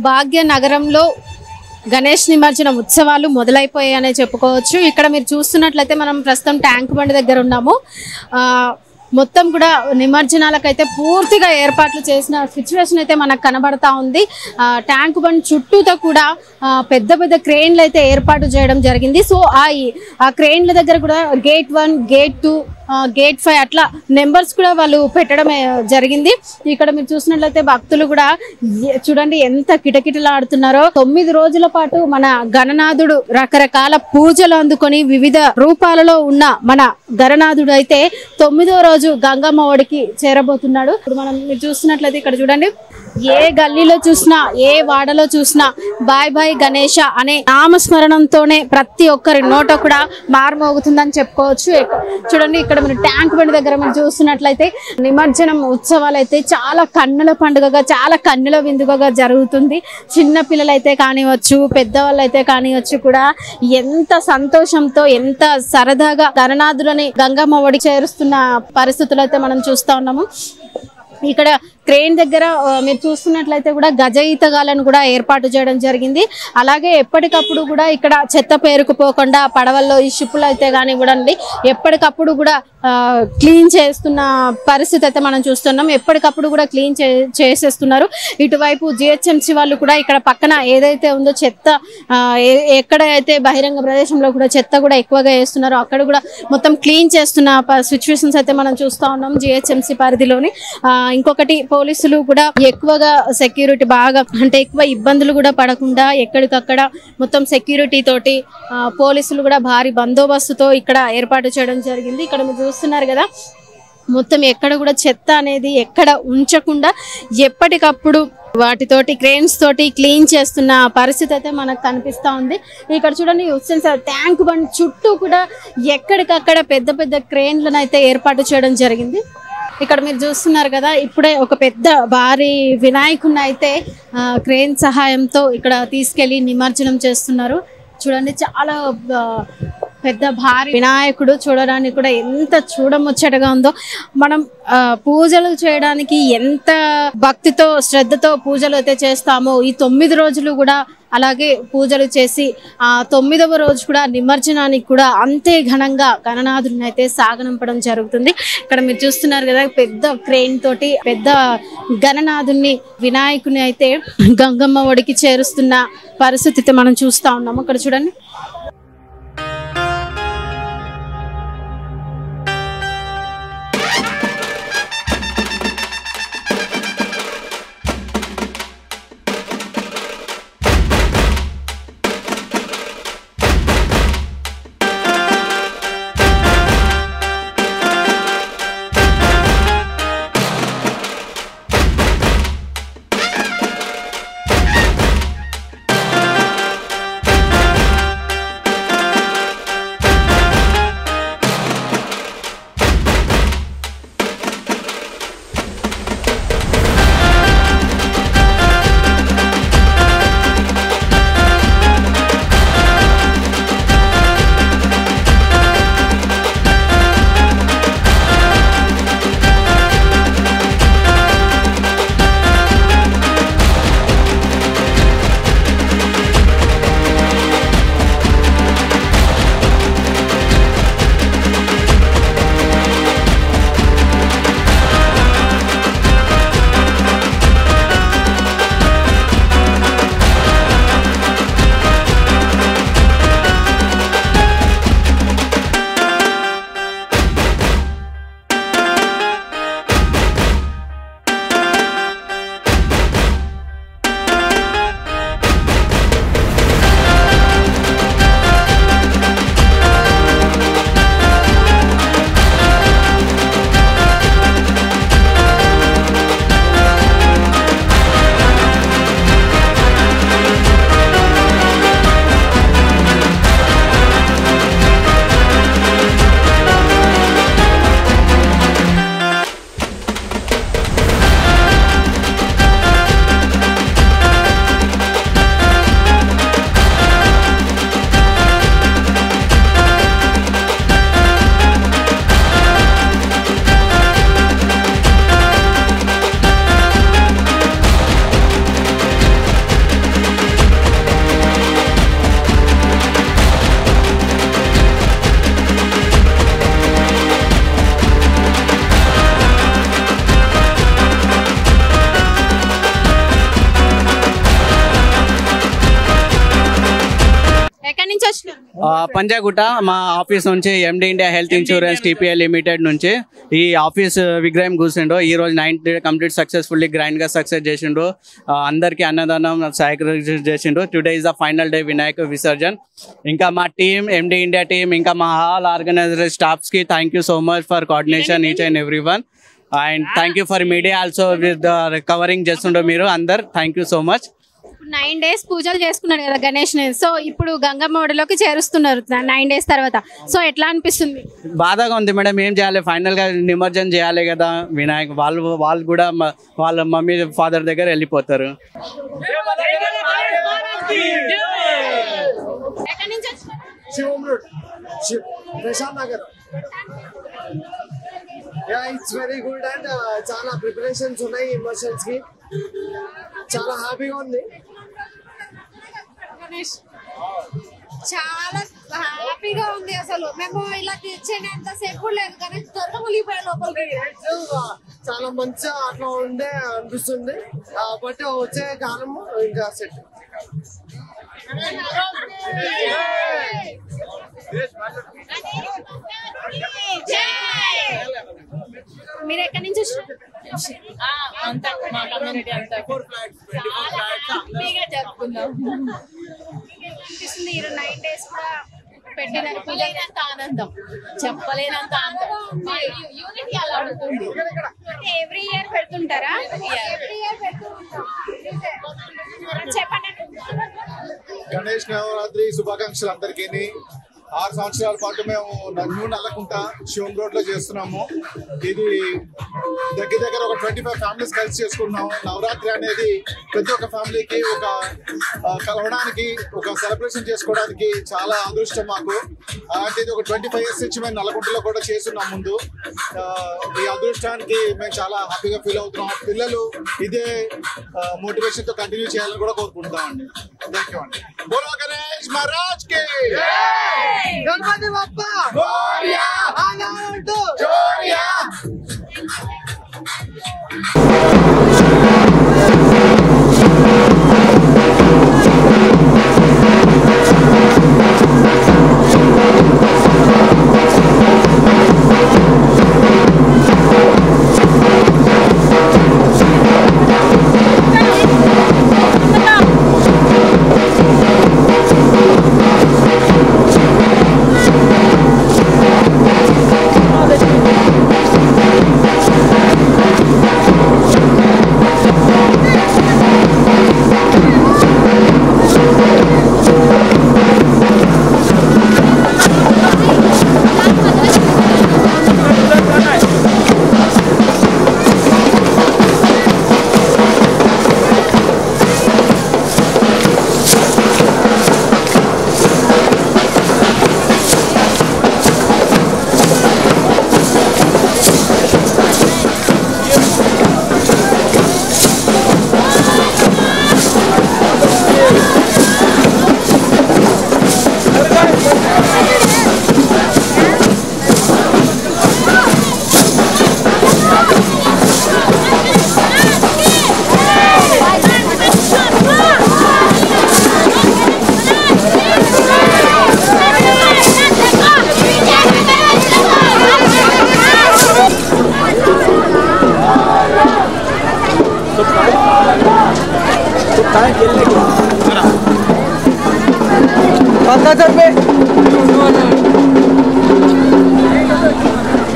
భాగ్యనగరంలో గణేష్ నిమజ్జనం ఉత్సవాలు మొదలైపోయాయనే చెప్పుకోవచ్చు. ఇక్కడ మీరు చూస్తున్నట్లయితే మనం ప్రస్తుతం ట్యాంక్ బండ్ దగ్గర ఉన్నాము. మొత్తం కూడా నిమజ్జనాలకైతే పూర్తిగా ఏర్పాట్లు చేసిన సిచ్యువేషన్ అయితే మనకు కనబడతా ఉంది. ట్యాంక్ బండ్ చుట్టూతో కూడా పెద్ద పెద్ద క్రేన్లు అయితే ఏర్పాటు చేయడం జరిగింది. సో ఆ క్రేన్ల దగ్గర కూడా గేట్ 1, గేట్ 2, గేట్ 5 అట్లా నెంబర్స్ కూడా వాళ్ళు పెట్టడం జరిగింది. ఇక్కడ మీరు చూసినట్లయితే భక్తులు కూడా చూడండి ఎంత కిటకిటలాడుతున్నారో. 9 రోజుల పాటు మన గణనాథుడు రకరకాల పూజలు అందుకొని వివిధ రూపాలలో ఉన్న మన గణనాథుడు అయితే 9వ రోజు గంగమ్మ ఒడికి చేరబోతున్నాడు. ఇప్పుడు మీరు చూస్తున్నట్లయితే ఇక్కడ చూడండి, ఏ గల్లీలో చూసినా ఏ వాడలో చూసినా బాయ్ బాయ్ గణేష అనే నామస్మరణంతోనే ప్రతి ఒక్కరి నోట కూడా మారుమోగుతుందని చెప్పుకోవచ్చు. చూడండి ఇక్కడ మీరు ట్యాంక్ బండ్ దగ్గర మీరు చూస్తున్నట్లయితే నిమజ్జనం ఉత్సవాలు అయితే చాలా కన్నుల పండుగగా, చాలా కన్నుల విందుగా జరుగుతుంది. చిన్న పిల్లలైతే కానివచ్చు, పెద్దవాళ్ళు అయితే కానివచ్చు కూడా ఎంత సంతోషంతో ఎంత సరదాగా గణనాథులని గంగమ్మ ఒడి చేరుస్తున్న పరిస్థితులు అయితే మనం చూస్తా ఉన్నాము. ఇక్కడ క్రేన్ దగ్గర మీరు చూస్తున్నట్లయితే కూడా గజ ఈతగాలను కూడా ఏర్పాటు చేయడం జరిగింది. అలాగే ఎప్పటికప్పుడు కూడా ఇక్కడ చెత్త పేరుకుపోకుండా పడవల్లో ఈ షిప్పులు అయితే కానివ్వండి ఎప్పటికప్పుడు కూడా క్లీన్ చేస్తున్న పరిస్థితి అయితే మనం చూస్తున్నాం. ఎప్పటికప్పుడు కూడా క్లీన్ చేసేస్తున్నారు. ఇటువైపు జిహెచ్ఎంసీ వాళ్ళు కూడా ఇక్కడ పక్కన ఏదైతే ఉందో చెత్త ఎక్కడైతే బహిరంగ ప్రదేశంలో కూడా చెత్త కూడా ఎక్కువగా వేస్తున్నారో అక్కడ కూడా మొత్తం క్లీన్ చేస్తున్న సిచ్యువేషన్స్ అయితే మనం చూస్తూ ఉన్నాం జిహెచ్ఎంసీ పరిధిలోని. ఇంకొకటి పోలీసులు కూడా ఎక్కువగా సెక్యూరిటీ బాగా అంటే ఎక్కువ ఇబ్బందులు కూడా పడకుండా ఎక్కడికక్కడ మొత్తం సెక్యూరిటీ తోటి పోలీసులు కూడా భారీ బందోబస్తుతో ఇక్కడ ఏర్పాటు చేయడం జరిగింది. ఇక్కడ మీరు చూస్తున్నారు కదా, మొత్తం ఎక్కడ కూడా చెత్త అనేది ఎక్కడ ఉంచకుండా ఎప్పటికప్పుడు వాటితోటి క్రేన్స్ తోటి క్లీన్ చేస్తున్న పరిస్థితి అయితే మనకు కనిపిస్తూ ఉంది. ఇక్కడ చూడండి ట్యాంక్ బండ్ చుట్టూ కూడా ఎక్కడికక్కడ పెద్ద పెద్ద క్రేన్లను అయితే ఏర్పాటు చేయడం జరిగింది. ఇక్కడ మీరు చూస్తున్నారు కదా, ఇప్పుడే ఒక పెద్ద భారీ వినాయకుడిని అయితే క్రేన్ సహాయంతో ఇక్కడ తీసుకెళ్లి నిమజ్జనం చేస్తున్నారు. చూడండి చాలా పెద్ద భారీ వినాయకుడు చూడడానికి కూడా ఎంత చూడముచ్చటగా ఉందో. మనం పూజలు చేయడానికి ఎంత భక్తితో శ్రద్ధతో పూజలు అయితే చేస్తామో ఈ 9 రోజులు కూడా అలాగే పూజలు చేసి ఆ 9వ రోజు కూడా నిమజ్జనానికి కూడా అంతే ఘనంగా గణనాథుడిని అయితే సాగనంపడం జరుగుతుంది. ఇక్కడ మీరు చూస్తున్నారు కదా, పెద్ద క్రేన్ తోటి పెద్ద గణనాథుడిని వినాయకుని అయితే గంగమ్మ ఒడికి చేరుస్తున్న పరిస్థితి మనం చూస్తా ఉన్నాము. ఇక్కడ చూడండి. వచ్చినారు? పంజాగుట్ట మా ఆఫీస్ నుంచి ఎండి India health insurance TPL limited నుంచి ఈ ఆఫీస్ విగ్రహం కూర్చుండు. ఈ రోజు 9 కంప్లీట్ సక్సెస్ఫుల్లీ గ్రాండ్ గా సక్సెస్ చేసిండు. అందరికి అన్నదానం సహకరించేసిండు. చేసిండు. Today is the final day Vinayaka visarjan. ఇంకా మా టీమ్ ఎండి ఇండియా టీమ్ ఇంకా మా ఆల్ ఆర్గనైజర్ స్టాఫ్స్ కి thank you so much for coordination each and every one. And thank you for media also with covering చేస్తుండ్రు మీరు అందరు. Thank you so much. 9 days పూజలు చేసుకున్నాడు కదా గణేష్ ని. సో ఇప్పుడు గంగమ్మ ఒడిలోకి చేరుస్తున్నారు 9 days తర్వాత. సో ఎట్లా అనిపిస్తుంది? బాధగా ఉంది మేడం. ఏం చేయాలి, ఫైనల్ గా నిమజ్జనం చేయాలి కదా వినాయక్. వాళ్ళు కూడా వాళ్ళ మమ్మీ ఫాదర్ దగ్గర వెళ్ళిపోతారు. ఇట్స్ వెరీ గుడ్ అండ్ చాలా ప్రిపరేషన్స్ ఉన్నాయి ఇమోషన్స్ కి. చాలా హ్యాపీగా ఉంది. చాలా హ్యాపీగా ఉంది. అసలు మేము ఇలా తెచ్చేంత సేపు లేదు కానీ త్వరగా మునిగిపోయే లోపలికి. చాలా మంచిగా అట్లా ఉండే అనిపిస్తుంది. బట్ వచ్చే కాలం ఇంకా సెట్. మీరు ఎక్కడి నుంచి వచ్చారు? అనిపిస్తుంది 9 days కూడా పెట్టినారు పూజలంత ఆనందం, చెప్పలేనంత ఆనందం. యూనిటీ అలా ఉంటుంది. ఎవ్రీ ఇయర్ పెడుతుంటారా? చెప్పండి. గణేష్ నవరాత్రి శుభాకాంక్షలు అందరికీ. 6 సంవత్సరాల పాటు మేము న్యూ నల్లకుంట శివం రోడ్ లో చేస్తున్నాము. ఇది దగ్గర ఒక 25 ఫ్యామిలీస్ కలిసి చేసుకున్నాము. నవరాత్రి అనేది ప్రతి ఒక్క ఫ్యామిలీకి ఒక కలవడానికి, ఒక సెలబ్రేషన్ చేసుకోవడానికి చాలా అదృష్టం మాకు. అలాంటిది ఒక 25 years నుంచి మేము నల్లకుంటలో కూడా చేస్తున్నాం ముందు. ఈ అదృష్టానికి మేము చాలా హ్యాపీగా ఫీల్ అవుతున్నాం. పిల్లలు ఇదే మోటివేషన్ తో కంటిన్యూ చేయాలని కూడా కోరుకుంటామండి. థ్యాంక్ యూ అండి. బోలో గణేష్ మహారాజ్ కి గణపతి బప్పా మోరియా. జోరియా.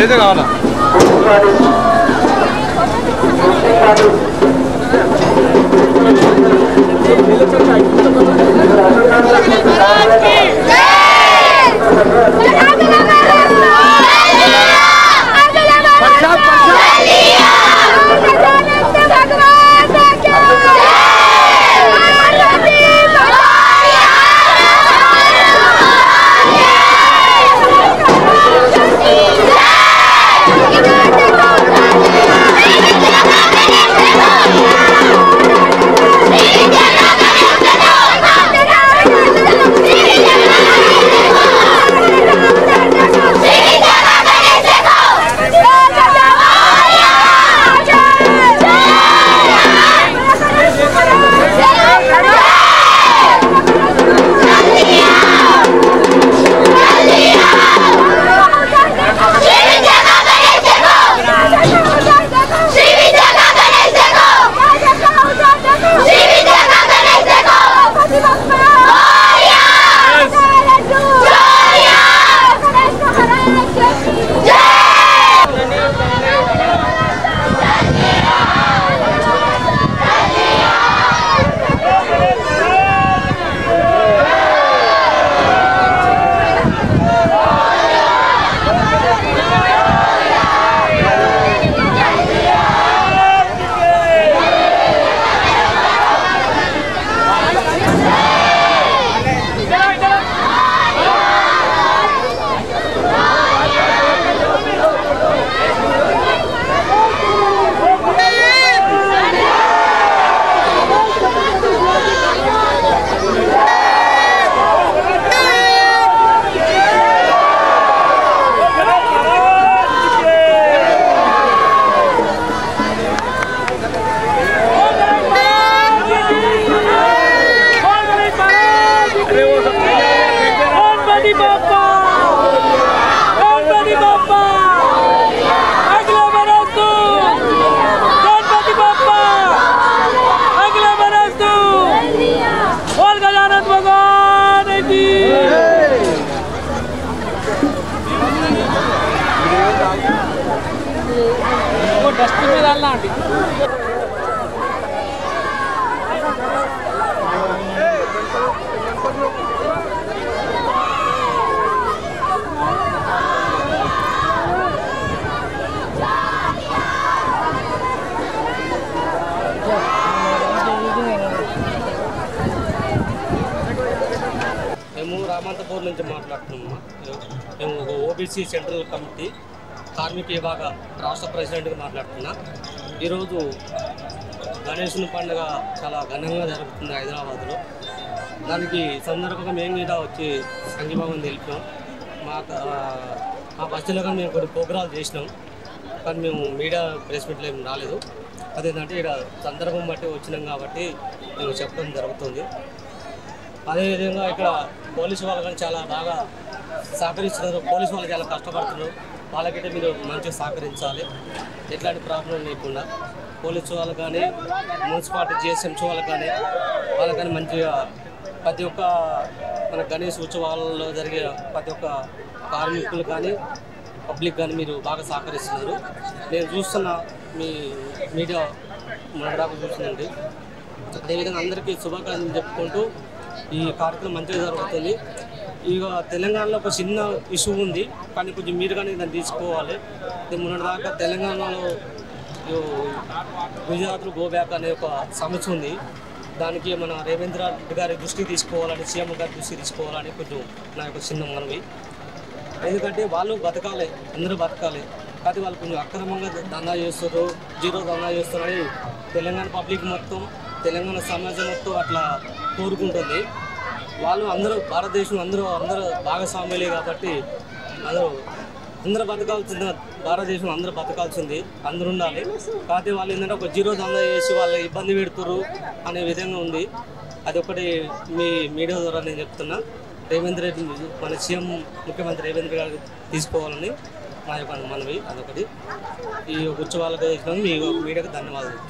ఏదో కావాలా Jai మేము రామంతపూర్ నుంచి మాట్లాడుతున్నాము. మేము ఒక ఓబీసీ సెంట్రల్ కమిటీ కార్మిక విభాగ రాష్ట్ర ప్రెసిడెంట్గా మాట్లాడుతున్నా. ఈరోజు గణేశుని పండుగ చాలా ఘనంగా జరుగుతుంది హైదరాబాద్లో. దానికి సందర్భంగా మేము మీద వచ్చి సంఘీభావం తెలిపాం. మా బస్తీలో కానీ మేము కొన్ని ప్రోగ్రాలు చేసినాం, కానీ మేము మీడియా ప్రెస్ మీట్లో ఏమి రాలేదు. అదేంటంటే ఇక్కడ సందర్భం బట్టి వచ్చినాం కాబట్టి మేము చెప్పడం జరుగుతుంది. అదేవిధంగా ఇక్కడ పోలీసు వాళ్ళు కానీ చాలా బాగా సహకరిస్తున్నారు. పోలీసు వాళ్ళు చాలా కష్టపడుతున్నారు. వాళ్ళకైతే మీరు మంచిగా సహకరించాలి, ఎట్లాంటి ప్రాబ్లం లేకుండా. పోలీసు వాళ్ళు కానీ మున్సిపాలిటీ జిఎస్ఎంసీ వాళ్ళకి కానీ మంచిగా ప్రతి ఒక్క మన గణేష్ ఉత్సవాలలో జరిగే ప్రతి ఒక్క కార్మికులు కానీ పబ్లిక్ కానీ మీరు బాగా సహకరిస్తున్నారు. నేను చూస్తున్న మీ మీడియా మనకు చూస్తుందండి. అదేవిధంగా అందరికీ శుభాకాంక్షలు చెప్పుకుంటూ ఈ కార్యక్రమం మంచిగా జరుగుతుంది. ఇక తెలంగాణలో ఒక చిన్న ఇష్యూ ఉంది, కానీ కొంచెం మీరు కానీ దాన్ని తీసుకోవాలి. మొన్నటిదాకా తెలంగాణలో గుజరాత్లో గోబ్యాక్ అనే ఒక సమస్య ఉంది. దానికి మన రేవేంద్ర రెడ్డి గారి దృష్టికి తీసుకోవాలని, సీఎం గారి దృష్టికి తీసుకోవాలని కొంచెం నా యొక్క చిన్న మనవి. ఎందుకంటే వాళ్ళు బతకాలి, అందరూ బతకాలి, కానీ వాళ్ళు కొంచెం అక్రమంగా దందా చేస్తారు, జీరో దందా చేస్తారని తెలంగాణ పబ్లిక్ మొత్తం, తెలంగాణ సమాజం మొత్తం అట్లా కోరుకుంటుంది. వాళ్ళు అందరూ భారతదేశం అందరూ భాగస్వామ్యులే కాబట్టి అందరూ బతకాల్సింది, భారతదేశం అందరూ బతకాల్సింది, అందరూ ఉండాలి. కాకపోతే వాళ్ళు ఏంటంటే ఒక జీరో దందా చేసి వాళ్ళు ఇబ్బంది పెడుతురు అనే విధంగా ఉంది. అదొకటి మీ మీడియా ద్వారా నేను చెప్తున్నా. రేవంత్ రెడ్డి మన సీఎం ముఖ్యమంత్రి రేవంత్ గారు తీసుకోవాలని మా యొక్క మనవి. అదొకటి. ఈ ఉత్సవాలకు మీ మీడియాకు ధన్యవాదాలు.